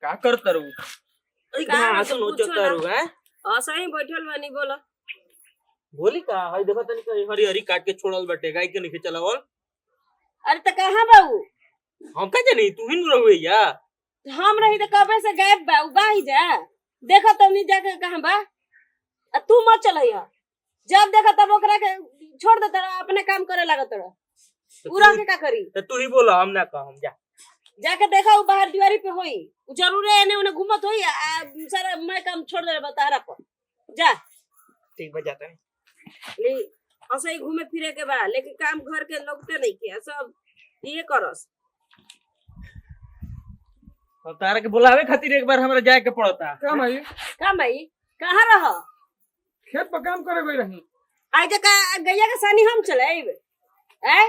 का करता रहू घास नोचता रहू है ऐसा ही बैठल बानी बोला बोली का हई देखो तनी कहीं हरी हरी काट के छोड़ल बटे गाय के नहीं चलावल। अरे त कहां बाऊ हम का जानी तू ही न रहुए या हम रही त कबे से गायब बाऊ बाही जा देखो तनी जाके कहां बा तू मत चलैया जब देखा तब ओकरा के छोड़ दे तड़ा अपने काम करे लागत तड़ा पूरा के का करी त तू ही बोला हम ना कहम जा जाके देखा उ बाहर दीवारी पे होई उ जरूर है एने ओने घूमत होई सारा मैं काम छोड़ दे बतारा पर जा ठीक बजाता है ले ऐसे ही घूमे फिरे के बा लेकिन काम घर के लगते नहीं के सब ये करस अब तारा के बुलावे खातिर एक बार हमरा जाए के पड़ता का भाई कहां रह खेत पर काम करे गई रही आज का गैया के सानी हम चलेब ए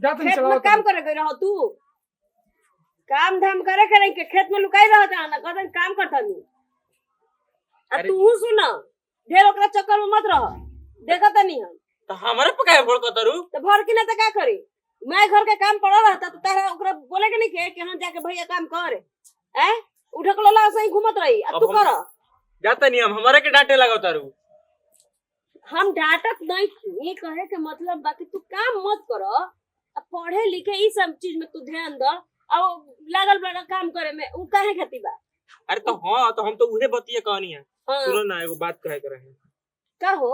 जात खेत में काम करे गई रह तू काम धाम करे के नहीं के खेत में लुकाई रहता ना कदन काम करता नहीं आ तू सुन ढेर ओकरा चक्कर में मत रह देखत नहीं हम तो हमारे पकाए भड़ कतरू तो भर की ना त का करी मैं घर के काम पड़ा रहता तो तारा ओकरा बोले के नहीं के कि हां जाके भैया काम कर ए उठक लोला ऐसे ही घूमत रही अब तू कर जाता नहीं हम हमारे के डांटे लगा तारू हम डांटत नहीं ये कहे के मतलब बाकी तू काम मत कर अब पढ़े लिखे ई सब चीज में तू ध्यान द अब लागल बड़ा काम करे में उ काहे खाती बा अरे तो हां तो हम तो उहे बतिया कहनी है हाँ। सुनो ना एगो बात कहे के रहे का हो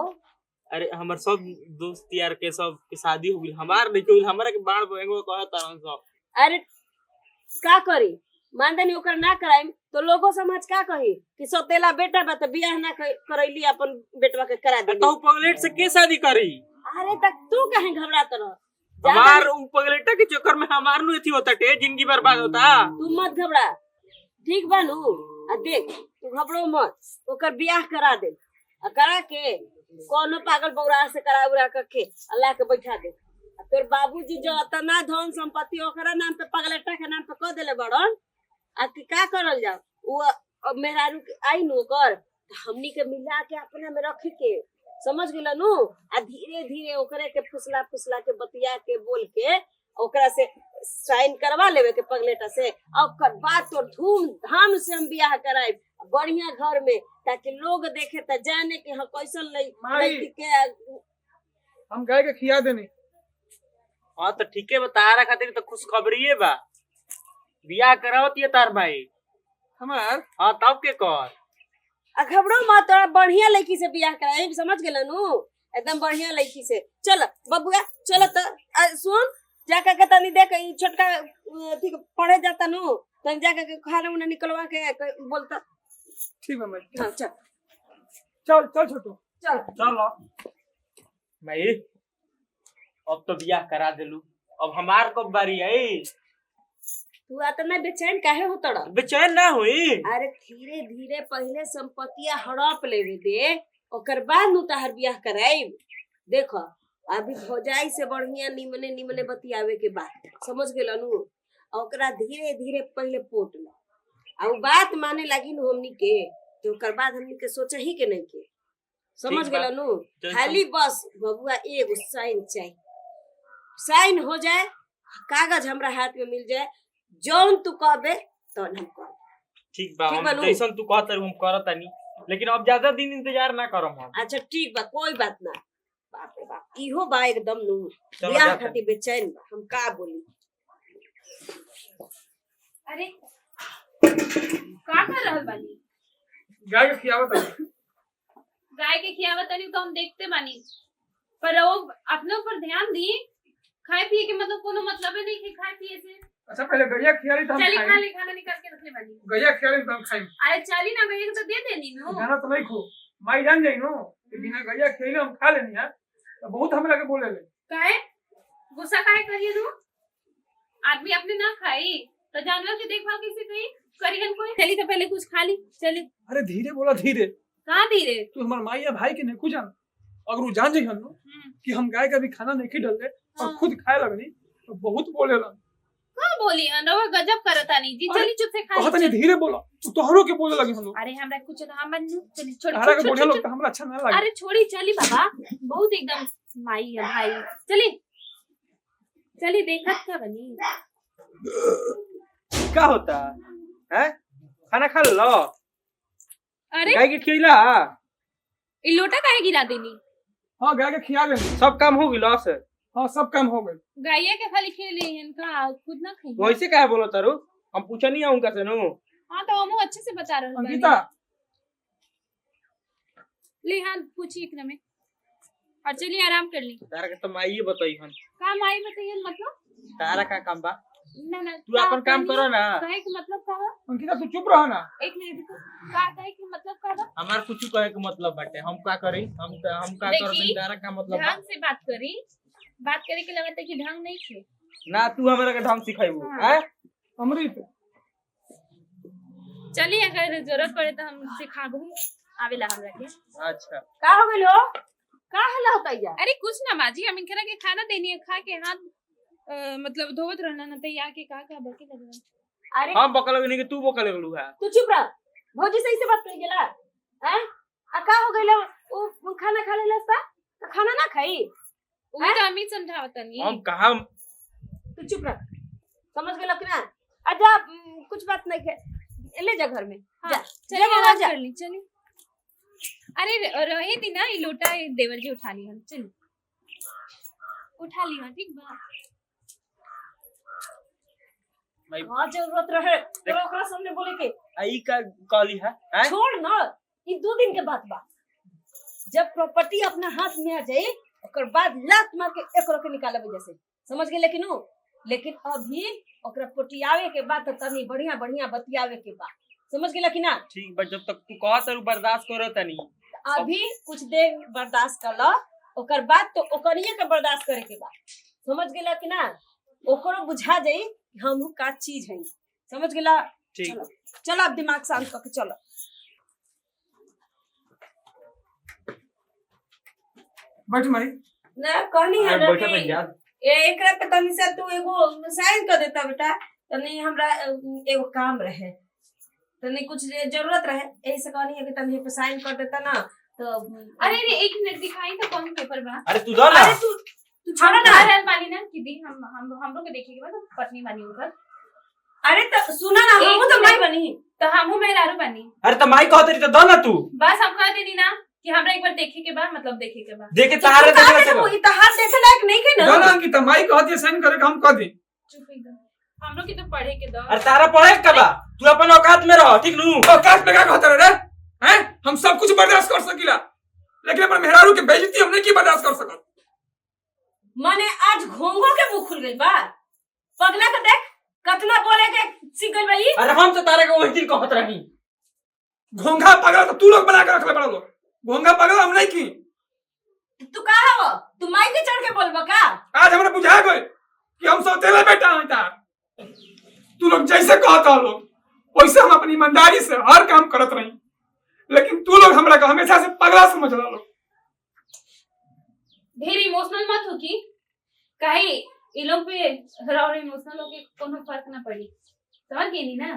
अरे हमर सब दोस्त यार के सब के शादी हो गइल हमार नहीं होइल हमरा के बाण एगो कहत रहन सब अरे का करी मानदनी ओकर ना कराइम तो लोगो समाज का कही कि सोतेला बेटा बा त बियाह ना करैली अपन बेटवा के करा दे तो पगलेट से के शादी करी अरे तक तू काहे घबरात रह हमार उ पगलेटा के चक्कर में हमार नु एथी होता टे जिंदगी बर्बाद होता तू मत घबरा ठीक बानू आ देख तू घबरो मत ओकर बियाह करा दे आ करा के कोनो पागल बौरा से करा उरा के अल्लाह के बैठा दे तोर बाबूजी जो इतना धन संपत्ति ओकरा नाम पे पगलेटा के नाम पे क देले बड़न आ कि का करल जा उ मेहरारू आई नु कर हमनी के मिला के अपना में रख के समझ गेला नु आ धीरे धीरे ओकरे के फुसला के बतिया के बोल के ओकरा से साइन करवा लेवे के पगलेटा से ओकर बाद तो धूम धाम से हम बियाह कराए बढ़िया घर में ताकि लोग देखे त जाने कि हां कैसन लड़की के हम गाय के खिया देनी हां तो ठीके बता रहा खातिर तो खुशखबरी बा बियाह करावत ये तार भाई हमार हां तब के कर आ घबरो मत तोरा बढ़िया लड़की से बियाह कराए समझ गेला नु एकदम बढ़िया लड़की से चल बबुआ चल त सुन जाके के तनी देख ई छोटका ठीक पढ़े जाता नु तनी जाके के खाना उना निकलवा के बोलता ठीक है मैं हां चल चल चल छोटू चल भाई अब तो बियाह करा देलू अब हमार कब बारी आई तू इतना बेचैन काहे हो तड़ा बेचैन ना हुई अरे धीरे धीरे पहले संपत्तियां हड़प लेवे दे ओकर बाद नु तहर बियाह कराई देखो अभी भौजाई से बढ़िया निमने बतियावे के बाद समझ गेला नु ओकरा धीरे धीरे पहले पोट ला आ उ बात माने लगी नु हमनी के तो ओकर बाद हमनी के सोचा ही के नहीं के समझ गेला नु खाली बस बबुआ एगो साइन चाहिए साइन हो जाए कागज हमरा हाथ में मिल जाए जौन तू कहबे तो हम कर ठीक बा हम जैसन तू कहत हम करतानी लेकिन अब ज्यादा दिन इंतजार ना करम हम अच्छा ठीक बा कोई बात ना बाप रे बाप इहो बा एकदम नु बियाह खातिर बेचैन बा हम का बोली अरे का कर रहल बानी गाय के खियावत गाय के खियावत तनी तो हम देखते बानी पर वो अपने ऊपर ध्यान दी खाए पिए के मतलब कोनो मतलब नहीं कि खाए पिए से अच्छा पहले गैया खियाली तो हम चली खाई खाना निकाल के रख ले बानी गैया खियाली तो हम खाई अरे चली ना गैया तो दे देनी नो गाना तो नहीं खो माई जान जाई नो कि बिना गैया खियाले हम खा लेनी है तो बहुत हमरा के बोले ले काहे गुस्सा काहे करिए नो आदमी अपने ना खाई तो जानवर की देखभाल कैसे करियन कोई चली तो पहले कुछ खा ली चली अरे धीरे बोला धीरे कहां धीरे तू हमार माई या भाई के नहीं कुछ जान अगर वो जान जाई हनु कि हम गाय का भी खाना नहीं खिडल ले और खुद खाए लगनी तो बहुत बोले ला का बोली अनवा गजब करता नहीं जी चली चुप से खा कहत नहीं धीरे बोला तू तोहरो के बोले लगी हनु अरे हमरा कुछ ना मन चली छोड़ी हमारा के बोले लोग तो हमरा अच्छा ना लगे अरे छोड़ी चली बाबा बहुत एकदम माई है भाई चली चली देखत का बनी का होता है खाना खा लो। अरे गाय के खिला ई लोटा काहे गिरा देनी? हाँ गाय के खिया देनी। सब काम हो गइल से। हाँ सब काम हो गए। गाइया के खाली खेले इनका खुद ना खाई। वैसे काहे बोलो तारू? हम पूछा नहीं उनका से नु। हां तो हमहू अच्छे से बता रहल बानी। अंकिता ले हां पूछी एकरा में। और चलिए आराम कर ली। तारा के तो माई बताई हन। काम आई बताइए मतलब? तारा का काम बा? ना ना तू अपन काम करो ना। कहे के मतलब का है? अंकिता तू चुप रह ना। एक मिनट रुको। का कहे के मतलब का है? हमार कुछ कहे के मतलब बाटे। हम का करी? हम का करबे? तारा का मतलब बा? ढंग से बात करी। बात करे के लगता है कि ढंग नहीं छे। ना तू हमरा के ढंग सिखाइबू हैं? अमृत चलिए अगर जरूरत पड़े तो हम सिखाबू। आवेला हमरा के। अच्छा का हो गइल हो? का हल्ला होता है? अरे कुछ ना माजी, हम इनकरा के खाना देनी है, खा के हाथ मतलब धोवत रहना ना तैयार के का बके लग रहा। अरे हम बकल नहीं कि तू बकल लगलू है। तू चुप रह। भौजी सही से बात कर गेला हैं? आ का हो गइल? वो खाना खा लेला सा तो खाना ना खाई? वो तो हम ही समझावत नहीं। हम कहा तू चुप रह। समझ गेला कि ना? आजा कुछ बात नहीं है। ले जा घर में। जा चलिए जा आराम जा। कर ली। चलिए अरे रहे थी ना ये लोटा देवर जी उठा ली हम। चलिए उठा ली ठीक बा। हाँ जरूरत रहे तो ओकरा सामने बोले के आई का कहली है हैं? छोड़ ना। ई 2 दिन के बात बा। जब प्रॉपर्टी अपना हाथ में आ जाए ओकर बाद लात मार के एकरो के निकालबे जैसे। समझ गए? लेकिन अभी ओकरा पोटियावे के बाद तो तनी बढ़िया बढ़िया बतियावे के बाद। समझ गेला कि ना? ठीक बा, जब तक तू कहत रह बर्दाश्त करो तनी। अभी कुछ देर बर्दाश्त कर लो, ओकर बाद तो ओकरिए के बर्दाश्त करे के बाद। समझ गेला कि ना? ओकरो बुझा जाई हम का चीज है। समझ गेला? ठीक। चलो चलो अब दिमाग शांत करके चलो। बैठ माई। ना कहनी है ना बैठा कि बन याद। एकरा पे तनी से तू एगो साइन कर देता बेटा। तनी हमरा एगो काम रहे, तनी कुछ जरूरत रहे, यही से कहनी है कि तनी पे साइन कर देता ना तो। अरे रे एक मिनट दिखाई तो कौन पेपर बा? अरे तू दो ना। अरे तू छोड़ा ना। रहल बानी ना कि दी हम लोग के देखे के बाद पत्नी बानी उनकर। अरे तो सुना ना, हम तो मैं बनी तो हमहू मेहरारू बानी। अरे तो माई कहत रही तो दो ना तू। बस हम कह देनी ना कि हमरा एक बार देखे के बाद मतलब देखे के बाद। देखे तारे देखला से वो इतिहास देखे लायक नहीं के ना। जाना अंकिता माई कहती है साइन करे का हम कह दी। चुप एकदम। हम लोग की तो पढ़े के दो। अरे तारा पढ़े का बा? तू अपन औकात में रह, ठीक नु? औकात में क्या कहता रे? हैं? हम सब कुछ बर्दाश्त कर सकीला, लेकिन अपन मेहरारू के बेइज्जती हम नहीं की बर्दाश्त कर सकत। माने आज घोंघो के मुंह खुल गइल बा। पगला के देख कतना बोले के सीख गइल बई। अरे हम तो तारे के वही दिन कहत रही। घोंघा पगला तो तू लोग बना के रखले बड़ा लोग। घोंघा पगला हम नहीं की। तू का हव? तू माई के चढ़ के बोलबा का? आज हमरा बुझा गई कि हम सौतेला बेटा हई ता। तू लोग जैसे कहता लोग वैसे हम अपनी ईमानदारी से हर काम करत रही, लेकिन तू लोग हमरा का हमेशा से पगला समझ ला लोग। ढेर इमोशनल मत हो की काहे ये लोग पे और इमोशनल होके कोनो फर्क ना पड़ी। समझ गई नी ना?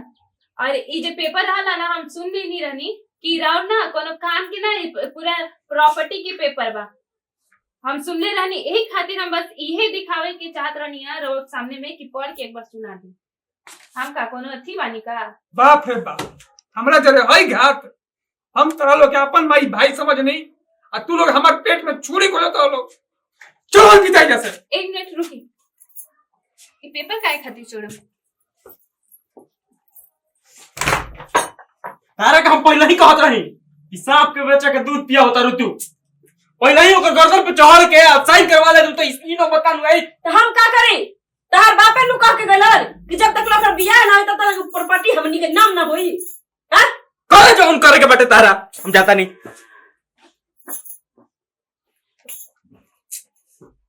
और ये जो पेपर रहला ना हम सुन लेनी रहनी कि राउंड ना कोनो काम के ना पूरा प्रॉपर्टी के पेपर बा। हम सुन ले रहनी, यही खातिर हम बस इहे दिखावे के चाहत रहनी है रोड सामने में कि पढ़ के एक बार सुना दी। हम का कोनो अथी बानी का? बाप रे बाप, हमरा जरे हई घात। हम तोरा लोग के अपन माई भाई समझ नहीं, आ तू लोग हमार पेट में छुरी को जाता लोग। चलो अंकिता जैसे। एक मिनट रुकी, ये पेपर काहे खातिर छोड़म? तारा का हम पहले ही कहत रही कि सांप के बच्चा के दूध पिया होता ऋतु। पहले ही ओकर गर्दन पे चढ़ के साइन करवा ले तो इसकी नो बता नु। तो हम का करी? तहार बापे नु कह के गलन कि जब तक लोकर बियाह ना होई तब तक प्रॉपर्टी हमनी के नाम ना होई। हां करे जो हम करे के बटे तारा हम जाता नहीं।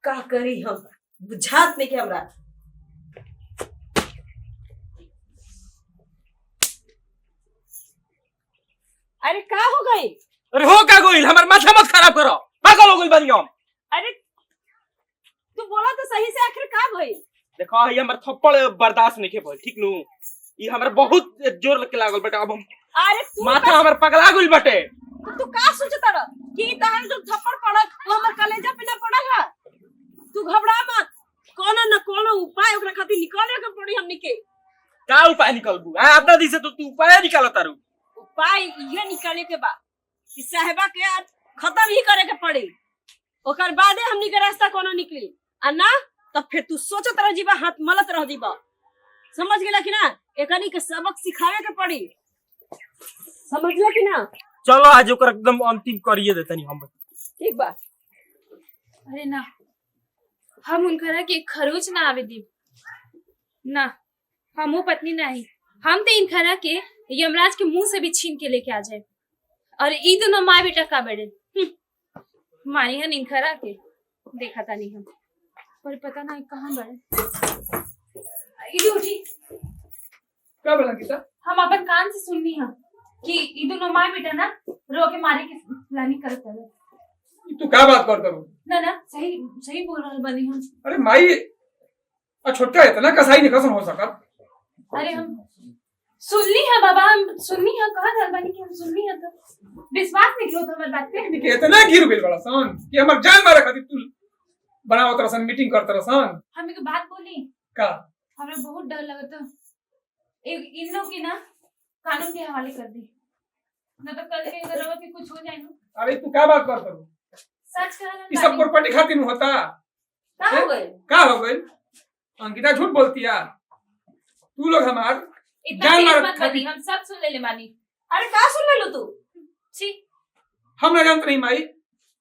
का करी हम बुझात नहीं के हमरा। अरे का हो गई? अरे हो का गोइल, हमार माथा मत खराब करो। पागल हो गइल बानी हम। अरे तू बोला तो सही से, आखिर का भई? देखो ये हमर थप्पड़ बर्दाश्त नहीं के भइल, ठीक नु? ई हमरा बहुत जोर लगे लागल बेटा। अब हम अरे तू माथा हमर पगला गइल बटे। तू का सोचता रह कि तहर जो थप्पड़ पड़त वो हमर कलेजा पे ना पड़ल है? तू घबरा मत, कोनो न कोनो उपाय ओकरा खातिर निकाले के पड़ी हमनी के। का उपाय निकलबू अपना दी से तो तू उपाय निकालो तारू उपाय ये निकाले के बाद कि साहेबा के आज खत्म ही करे के पड़ी ओकर बादे हमनी के रास्ता कोनो निकली आ ना तो फिर तू सोचत रह जीबा हाथ मलत रह जीबा समझ गेला कि ना एकनी के सबक सिखावे के पड़ी समझला कि ना चलो आज ओकर एकदम अंतिम करिए देतनी हम ठीक बा अरे ना हम उनकरा के खरोच ना आवे दी ना हमो पत्नी नहीं हम तो इनकरा के यमराज के मुंह से भी छीन के लेके आ जाए और ई दोनों माँ बेटा का बड़े मानी हन इनकरा के देखा था नहीं हम पर पता नहीं कहाँ बड़े इधर उठी क्या बोला गीता हम अपन कान से सुननी है कि ई दोनों माँ बेटा ना रो के मारे के प्लानिंग करता है तू क्या बात करता हूँ ना ना सही सही बोल रहा बनी हम अरे माई छोटका इतना कसाई नहीं कसम हो सका अरे हम सुननी है बाबा हम सुननी है कहा था बनी कि हम सुननी है तो विश्वास नहीं क्यों हमारी बात पे कि इतना गिर गेल बड़ा सन कि हमर जान मारे खातिर तू बनावत रसन मीटिंग करत रसन हम एक बात बोली का हमें बहुत डर लगता एक इन लोग की ना कानून के हवाले कर दी न तो कल के अगर के कुछ हो जाए ना अरे तू क्या बात करता हूँ सच कहना ये सब प्रॉपर्टी खातिर में होता का हो गए क्या हो गई अंकिता झूठ बोलती है तू लोग हमार इतना जान तेज मार मत बनी हम सब सुन ले मानी अरे का सुन ले लो तू छी हम ना जानते नहीं माई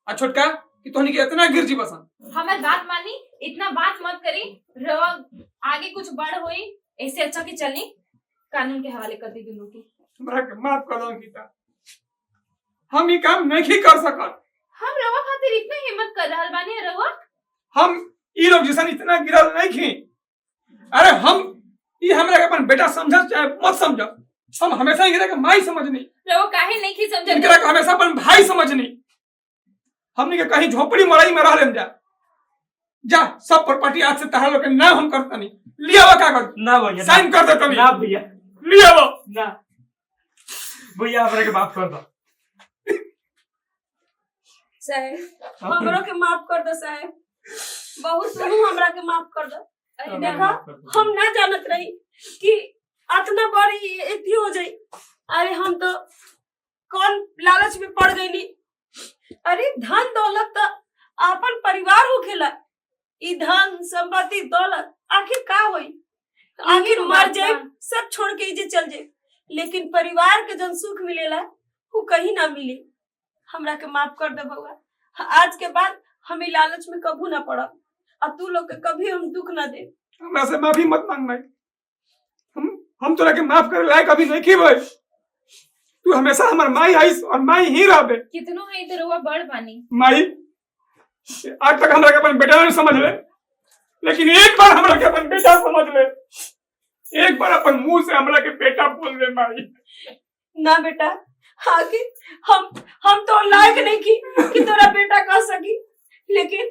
छोटका कि तोहनी के इतना गिर जी बसन हमारी बात मानी इतना बात मत करी रवा आगे कुछ बड़ होई ऐसे अच्छा की चलनी कानून के हवाले कर दी दोनों की हमरा के माफ कर दो अंकिता हम ये काम नहीं कर सकत हम रवा खातिर इतना हिम्मत कर रहल बानी रवा हम ई लोग जैसा इतना गिरल नहीं खी अरे हम ये हमरा के अपन बेटा समझ चाहे मत समझ हम हमेशा इनकरा के माई समझनी रवा काहे नहीं की समझ इनकरा के हमेशा अपन भाई समझनी हमने के कहीं झोपड़ी मड़ाई में रह लेम जा सब प्रॉपर्टी आज से तहार लोग के नाम हम करता नहीं लिया हुआ कागज ना भैया साइन कर देता ना नहीं भैया लिया हुआ ना भैया हमरा के माफ कर दो साहेब हमरो के माफ कर दो साहेब बहुत तू हमरा के माफ कर दो अरे देखा हम ना जानत रही कि इतना बड़ी एथी हो जाई अरे हम तो कौन लालच में पड़ गईली अरे धन दौलत तो अपन परिवार होखेला ई धन संपत्ति दौलत आखिर का होई आखिर मर जाए सब छोड़ के इजे चल जाए लेकिन परिवार के जन सुख मिलेला वो कहीं ना मिली हमरा के माफ कर दे बउआ आज के बाद हम ई लालच में कभू ना पड़ब और तू लोग के कभी हम दुख ना दे हमरा से माफी मत मांग भाई हम तोरा के माफ करे लायक अभी नहीं की भाई तू हमेशा हमार माई आईस और माई ही रहबे कितनो है तो रवा बड़ बानी माई आज तक हमरा के अपन बेटा नहीं समझ ले लेकिन एक बार हमरा के अपन बेटा समझ ले एक बार अपन मुंह से हमरा के बेटा बोल दे माई ना बेटा आगे हम तो लायक नहीं की कि तोरा बेटा कह सकी लेकिन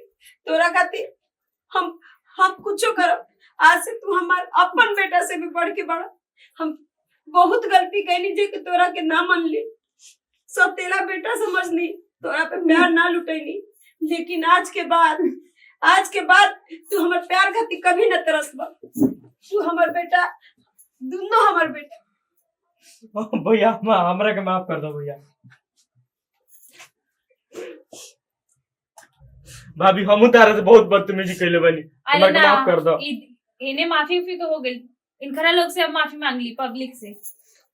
तोरा खातिर हम कुछो करब आज से तू हमार अपन बेटा से भी बढ़ के बड़ा हम बहुत गलती कैली जे कि तोरा के ना मान ली सब तेरा बेटा समझनी तोरा पे प्यार ना लुटैनी लेकिन आज के बाद तू हमार प्यार खातिर कभी न तरसबा तू हमार बेटा दोनों हमार बेटा भैया हमरा के माफ कर दो भैया भाभी हम तारा से बहुत बदतमीजी कैले बनी हमरा के माफ कर दो इन्हें माफी तो हो गई इनखरा लोग से अब माफी मांग ली पब्लिक से